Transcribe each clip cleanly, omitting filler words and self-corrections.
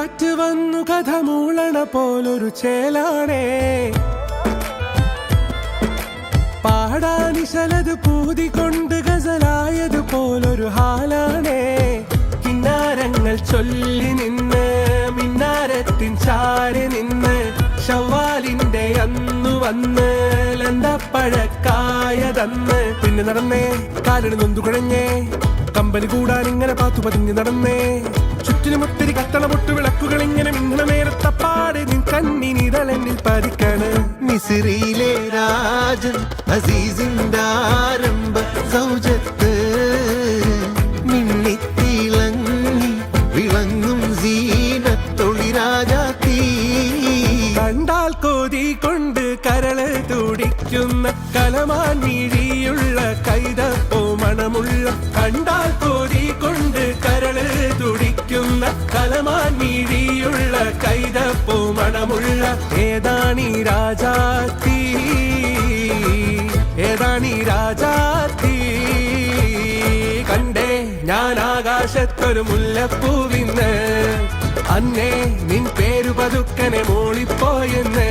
കാറ്റ് വന്നു കഥ മൂളണ പോലൊരു ചേലാണേ, പാടാനിശലത് പൂതികൊണ്ട് ഗസലായത് പോലൊരു ഹാലാണേ. കിന്നാരങ്ങൾ ചൊല്ലി നിന്ന് മിന്നാരത്തിൻ ചാരി നിന്ന് ശവ്വാലിന്റെ അന്നു വന്ന് ലന്തപ്പഴക്കായതന്ന്. പിന്നെ നടന്നേ കാലിന് നൊന്തു കുഴഞ്ഞേ, കമ്പനി കൂടാൻ ഇങ്ങനെ പാത്തു പതിഞ്ഞ് നടന്നേ. ചുറ്റിനും ഒത്തിരി കത്തണ പൊട്ടു വിളക്കുകൾ ഇങ്ങനെ മിന്നണ നേരത്തപ്പാട് നിൻ കണ്ണിനിതളെന്നിൽ പതിക്കണ്. മിസ്രിയിലെ രാജൻ അസീസിന്റെ ആരംഭ സൗജത്ത് മിന്നിത്തിളങ്ങി വിളങ്ങും സീനത്തൊളി രാജാത്തി. കണ്ടാൽ കോതി കൊണ്ട് കരള് തുടിക്കുന്ന കലമാൻ മിഴിയുള്ള കൈതപ്പോ മണമുള്ള, കണ്ടാൽ കോതി കൊണ്ട് കരള് തുടിക്കുന്ന കലമാൻ മിഴിയുള്ള കൈതപ്പോ മണമുള്ള. ഏതാണീ രാജാത്തി, ഏതാണീ രാജാത്തി. കണ്ടേ ഞാൻ ആകാശത്തൊരു മുല്ലപ്പൂവിന്ന്, അന്നേ നിൻ പേരു പതുക്കനെ മോളിപ്പോയെന്ന്.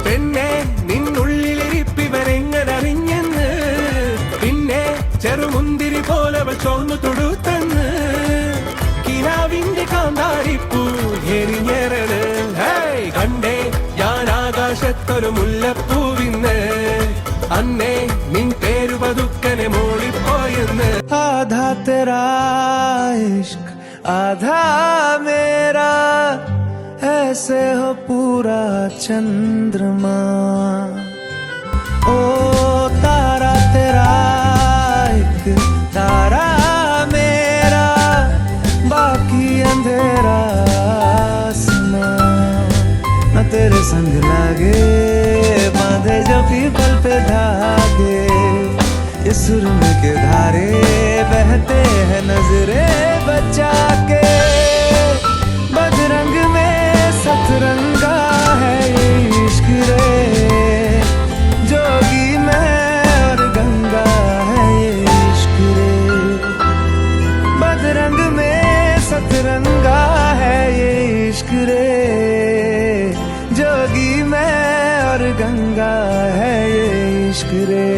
പെണ്ണെ നിന്നുള്ളിലിരിപ്പിവരെങ്ങനറിഞ്ഞെന്ന്, പിന്നെ ചെറുമുന്തിരി പോലവൾ ചോർന്നു തൊടുത്തെന്ന്. കിനാവിന്റെ കാന്താരിപ്പൂ എരിഞ്ഞേറണ്. കണ്ടേ ഞാൻ ആകാശത്തൊരു മുല്ലപ്പൂവിന്ന്, അന്നേ നിൻ പേരു പതുക്കനെ മോളിപ്പോയെന്ന്. ആധാ തെരാ ഇഷ്ക് आधा मेरा, ऐसे हो पूरा चंद्रमा. ओ तारा तेरा एक तारा मेरा, बाकी अंधेरा आसमां. न तेरे संग लागे बांधे जो पीपल पे धागे, इस सुरम के धारे बहते हैं नजरे बचा के. बदरंग में सतरंगा है ये इश्क रे, जोगी मैं और गंगा है ये इश्क रे. बदरंग में सतरंगा है ये इश्क रे, जोगी मैं और गंगा है ये इश्क रे.